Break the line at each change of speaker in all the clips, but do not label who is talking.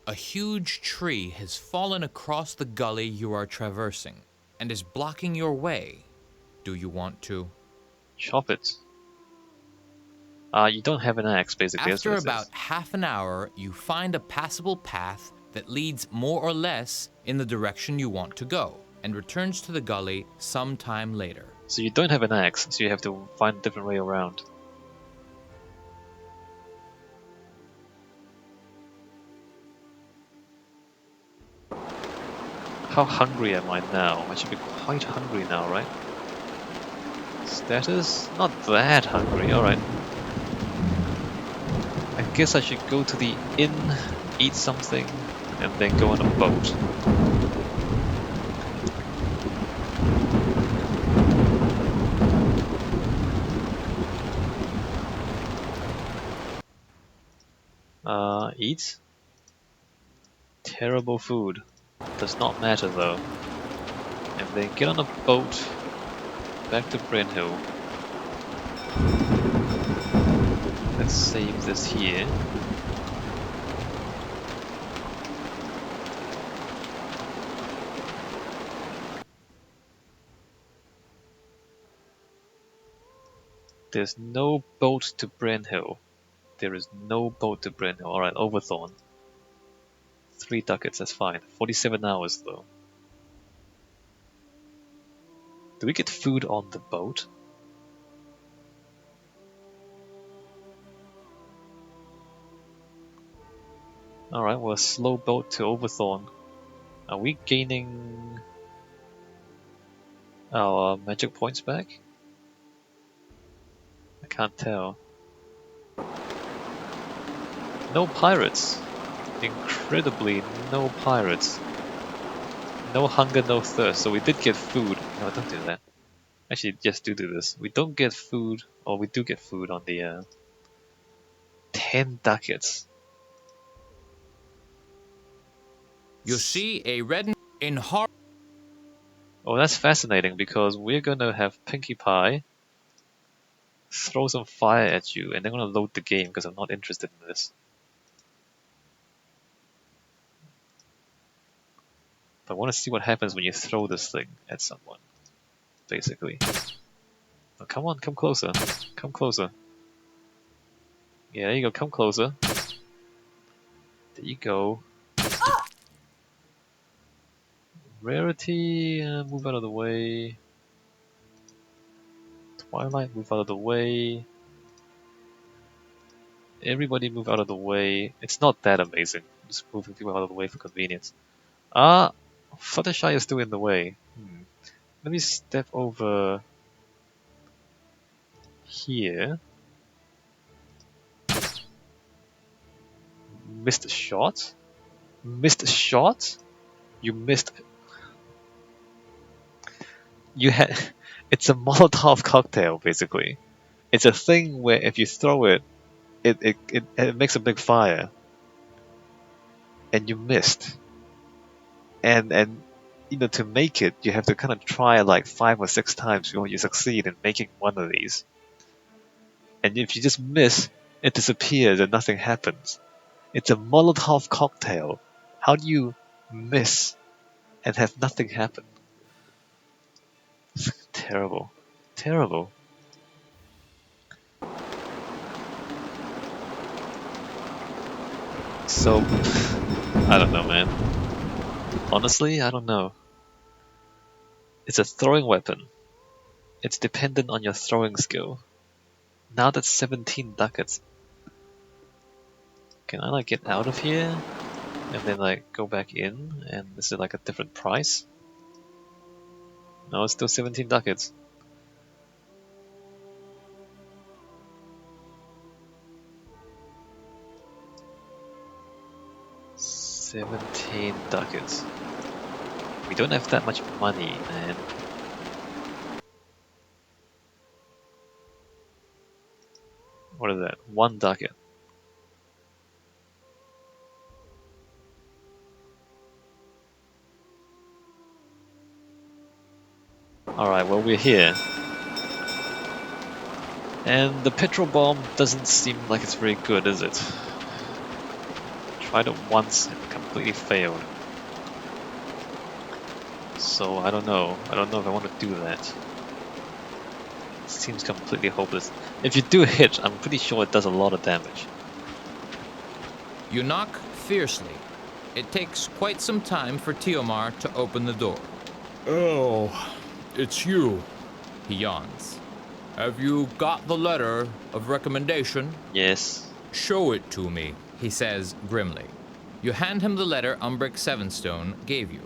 A huge tree has fallen across the gully you are traversing and is blocking your way. Do you want to?
Chop it. You don't have an axe, basically. That's
After
what it
about
says.
half an hour, you find a passable path that leads more or less in the direction you want to go and returns to the gully sometime later.
So you don't have an axe, so you have to find a different way around. How hungry am I now? I should be quite hungry now, right? Status? Not that hungry, alright. I guess I should go to the inn, eat something, and then go on a boat. Eat? Terrible food. Does not matter though. And then get on a boat back to Brynhill. Let's save this here. There's no boat to Brynhill. There is no boat to Brynhill. Alright, Overthorn. 3 ducats, that's fine. 47 hours though. Do we get food on the boat? Alright, well, a slow boat to Overthorn. Are we gaining our magic points back? I can't tell. No pirates! Incredibly, no pirates. No hunger, no thirst. So we did get food. No, don't do that. Actually, just do this. We don't get food, or we do get food on the 10 ducats.
You see a red in hard.
Oh, that's fascinating because we're gonna have Pinkie Pie throw some fire at you, and they're gonna load the game because I'm not interested in this. But I want to see what happens when you throw this thing at someone, basically. Oh, come on, come closer. Come closer. Yeah, there you go, come closer. There you go. Rarity, move out of the way. Twilight, move out of the way. Everybody move out of the way. It's not that amazing. Just moving people out of the way for convenience. Fluttershy is still in the way. Let me step over here. Missed a shot? Missed a shot? You missed. You had. It's a Molotov cocktail, basically. It's a thing where if you throw it, it makes a big fire. And you missed. And you know, to make it, you have to kind of try like 5 or 6 times before you succeed in making one of these. And if you just miss, it disappears and nothing happens. It's a Molotov cocktail. How do you miss and have nothing happen? It's terrible. Terrible. So, I don't know, man. Honestly, I don't know. It's a throwing weapon. It's dependent on your throwing skill. Now that's 17 ducats. Can I like get out of here? And then like go back in? And is it like a different price? No, it's still 17 ducats. $17 ducats. We don't have that much money, man. What is that? 1 ducat. Alright, well, we're here. And the petrol bomb doesn't seem like it's very good, is it? Tried it once and completely failed. So I don't know. I don't know if I want to do that. It seems completely hopeless. If you do hit, I'm pretty sure it does a lot of damage.
You knock fiercely. It takes quite some time for Tiomar to open the door.
Oh, it's you.
He yawns. Have you got the letter of recommendation?
Yes.
Show it to me.
He says grimly. You hand him the letter Umbric Sevenstone gave you.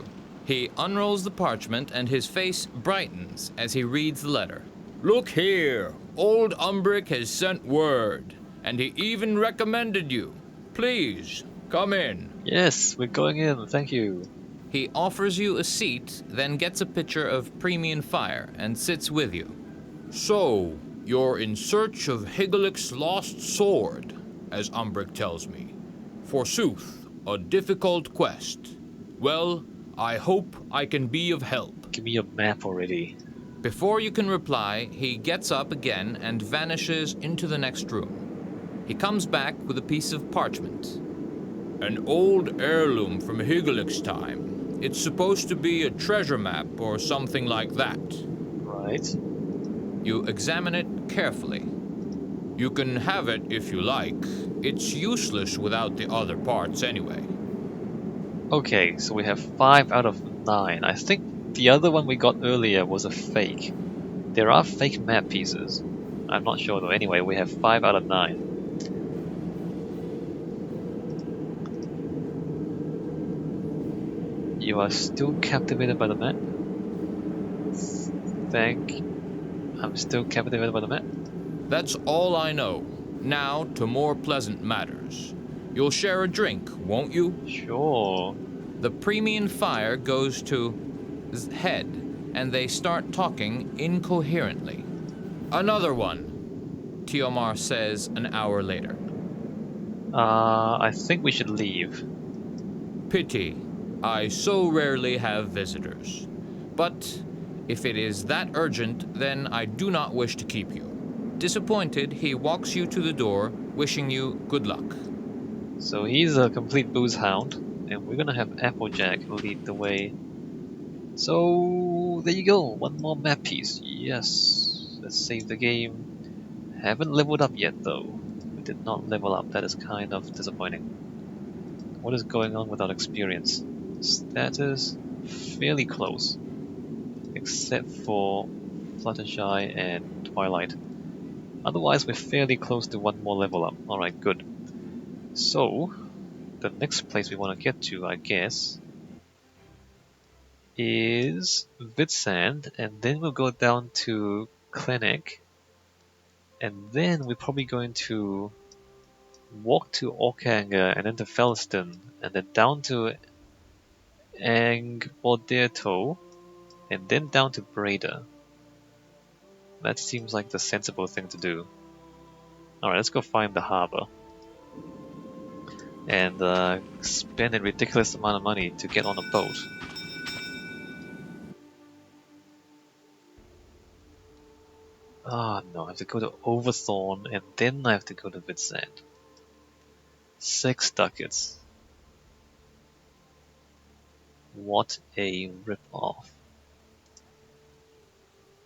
He unrolls the parchment and his face brightens as he reads the letter. Look here, old Umbric has sent word, and he even recommended you. Please, come in.
Yes, we're going in, thank you.
He offers you a seat, then gets a pitcher of premium fire and sits with you.
So, you're in search of Higelic's lost sword, as Umbric tells me. Forsooth, a difficult quest. Well, I hope I can be of help.
Give me your map already.
Before you can reply, he gets up again and vanishes into the next room. He comes back with a piece of parchment.
An old heirloom from Higelic's time. It's supposed to be a treasure map or something like that.
Right.
You examine it carefully.
You can have it if you like. It's useless without the other parts anyway.
Okay, so we have 5 out of 9. I think the other one we got earlier was a fake. There are fake map pieces. I'm not sure though. Anyway, we have 5 out of 9. You are still captivated by the map? I'm still captivated by the map?
That's all I know. Now to more pleasant matters. You'll share a drink, won't you?
Sure.
The premium fire goes to his head, and they start talking incoherently.
Another one,
Tiomar says an hour later.
I think we should leave.
Pity. I so rarely have visitors.
But if it is that urgent, then I do not wish to keep you. Disappointed, he walks you to the door, wishing you good luck.
So he's a complete booze hound, and we're gonna have Applejack lead the way. So there you go, one more map piece. Yes, let's save the game. Haven't leveled up yet though. We did not level up, that is kind of disappointing. What is going on with our experience? Status fairly close, except for Fluttershy and Twilight. Otherwise we're fairly close to one more level up. Alright, good. So, the next place we want to get to, I guess, is Vitsand, and then we'll go down to Clinic, and then we're probably going to walk to Orkanger, and then to Felston, and then down to Angborderto, and then down to Breda. That seems like the sensible thing to do. Alright, let's go find the harbor. And spend a ridiculous amount of money to get on a boat. Ah, no, I have to go to Overthorn and then I have to go to Vitsand. 6 ducats. What a rip-off.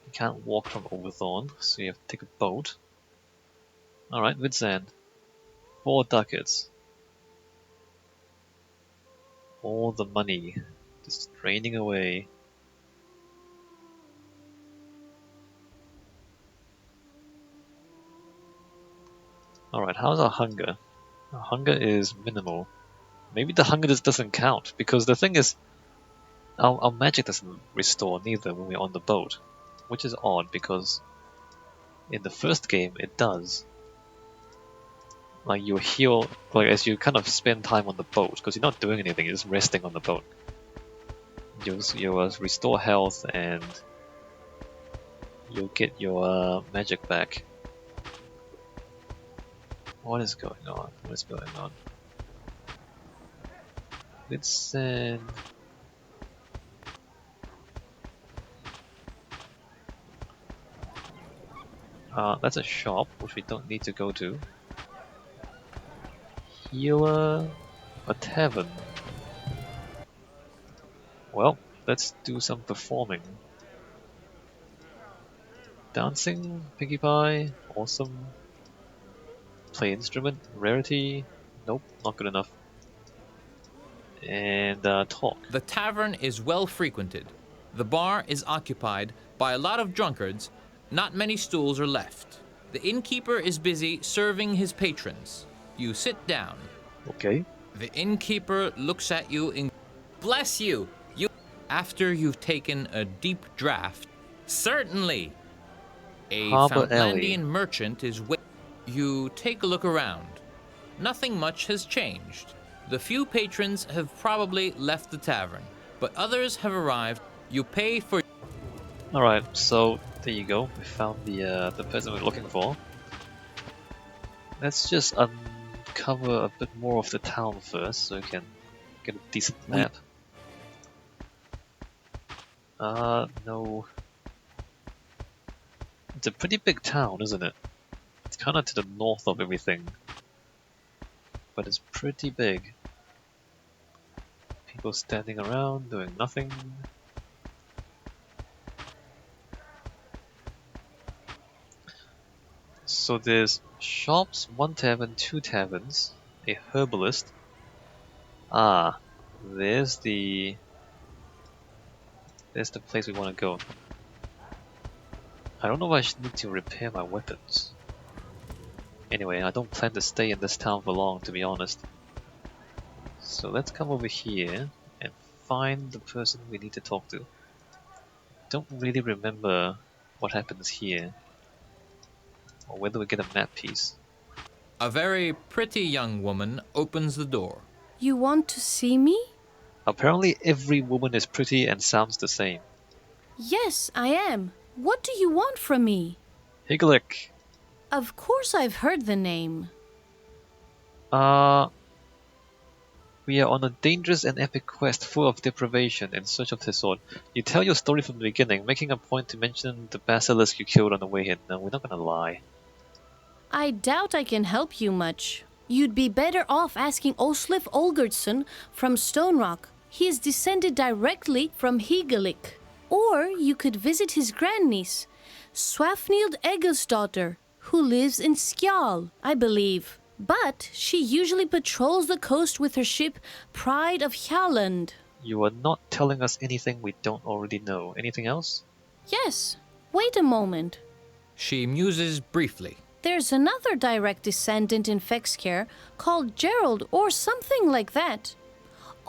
You can't walk from Overthorn, so you have to take a boat. Alright, Vitsand. 4 ducats. All the money just draining away. Alright, how's our hunger? Our hunger is minimal. Maybe the hunger just doesn't count, because the thing is, our magic doesn't restore neither when we're on the boat. Which is odd, because in the first game it does. Like you heal, like as you kind of spend time on the boat, because you're not doing anything, you're just resting on the boat. You'll restore health and you'll get your magic back. What is going on? What is going on? Let's that's a shop, which we don't need to go to. Healer, a tavern. Well, let's do some performing. Dancing, Piggy Pie, awesome. Play instrument, rarity, nope, not good enough. And talk.
The tavern is well frequented. The bar is occupied by a lot of drunkards. Not many stools are left. The innkeeper is busy serving his patrons. You sit down.
Okay.
The innkeeper looks at you in. Bless you! After you've taken a deep draught. Certainly! A
Harbour
Foundlandian
Alley.
merchant is You take a look around. Nothing much has changed. The few patrons have probably left the tavern, but others have arrived. You pay for.
Alright, so there you go. We found the person we're looking for. Let's just uncover a bit more of the town first so we can get a decent map. No. It's a pretty big town, isn't it? It's kinda to the north of everything. But it's pretty big. People standing around, doing nothing. So there's shops, 1 tavern, 2 taverns, a herbalist. Ah, there's the place we want to go. I don't know if I should need to repair my weapons. Anyway, I don't plan to stay in this town for long, to be honest. So let's come over here and find the person we need to talk to. Don't really remember what happens here, or whether we get a map piece.
A very pretty young woman opens the door.
You want to see me?
Apparently every woman is pretty and sounds the same.
Yes, I am. What do you want from me?
Higglick!
Of course I've heard the name.
We are on a dangerous and epic quest full of deprivation in search of his sword. You tell your story from the beginning, making a point to mention the basilisk you killed on the way in. No, we're not gonna lie.
I doubt I can help you much. You'd be better off asking Oslif Olgertsson from Stone Rock. He is descended directly from Higalik. Or you could visit his grandniece, Swafnild Egilsdotter, who lives in Skjal, I believe. But she usually patrols the coast with her ship Pride of Hjalland.
You are not telling us anything we don't already know. Anything else?
Yes, wait a moment.
She muses briefly.
There's another direct descendant in Fexcare called Gerald or something like that.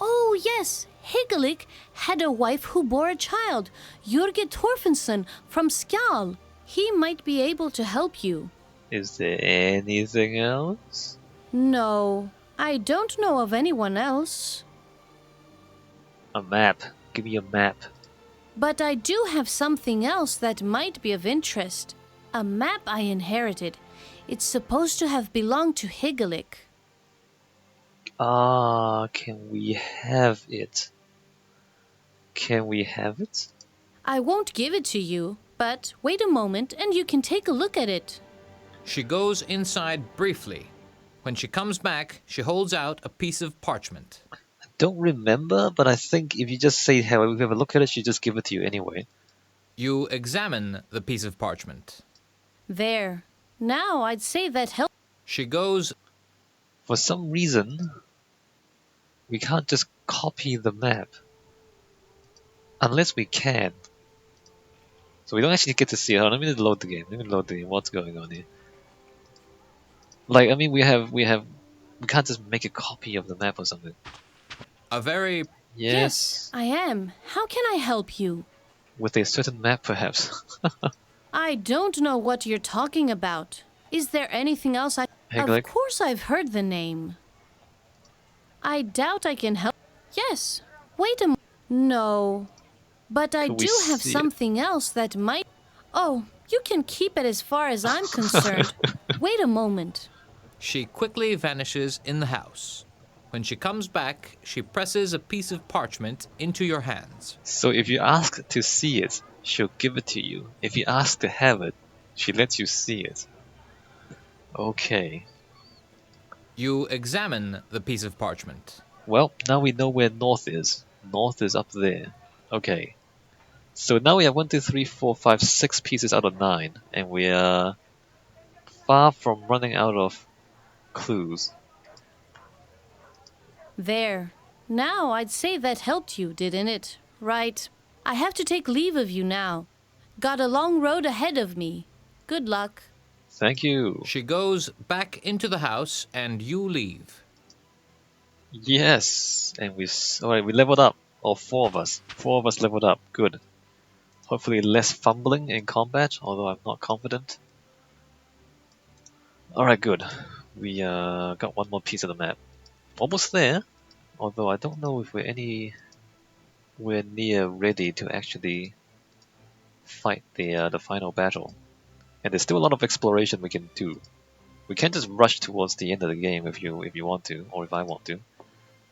Oh yes, Higalik had a wife who bore a child, Jurgit Torfensson from Skjal. He might be able to help you.
Is there anything else?
No, I don't know of anyone else.
A map. Give me a map.
But I do have something else that might be of interest. A map I inherited. It's supposed to have belonged to Higalik.
Can we have it? Can we have it?
I won't give it to you, but wait a moment and you can take a look at it.
She goes inside briefly. When she comes back, she holds out a piece of parchment.
I don't remember, but I think if you just say, hey, we have a look at it, she'll just give it to you anyway.
You examine the piece of parchment.
There. Now I'd say that helps.
She goes.
For some reason, we can't just copy the map. Unless we can. So we don't actually get to see it. Let me load the game. What's going on here? Like, I mean, we can't just make a copy of the map or something.
A very.
Yes.
I am. How can I help you?
With a certain map, perhaps.
I don't know what you're talking about. Is there anything else
Higglick?
Of course I've heard the name. I doubt I can help. Yes. Wait a No. But I
Could we
do have
see it?
something else that might... Oh, you can keep it as far as I'm concerned. Wait a moment.
She quickly vanishes in the house. When she comes back, she presses a piece of parchment into your hands.
So if you ask to see it, she'll give it to you. If you ask to have it, she lets you see it. Okay.
You examine the piece of parchment.
Well, now we know where north is. North is up there. Okay. So now we have 1, 2, 3, 4, 5, 6 pieces out of 9, and we are far from running out of clues.
There. Now I'd say that helped you, didn't it? Right. I have to take leave of you now. Got a long road ahead of me. Good luck.
Thank you.
She goes back into the house and you leave.
Yes, and alright, we leveled up. Or 4 of us. 4 of us leveled up. Good. Hopefully less fumbling in combat, although I'm not confident. Alright, good. We got one more piece of the map. Almost there, although I don't know if we're near ready to actually fight the final battle. And there's still a lot of exploration we can do. We can't just rush towards the end of the game if you want to, or if I want to.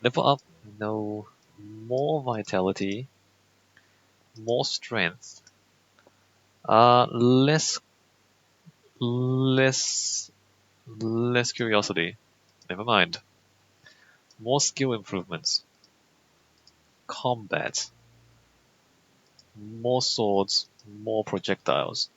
Level up, no. More vitality, more strength, less curiosity. Never mind. More skill improvements. Combat. More swords, more projectiles.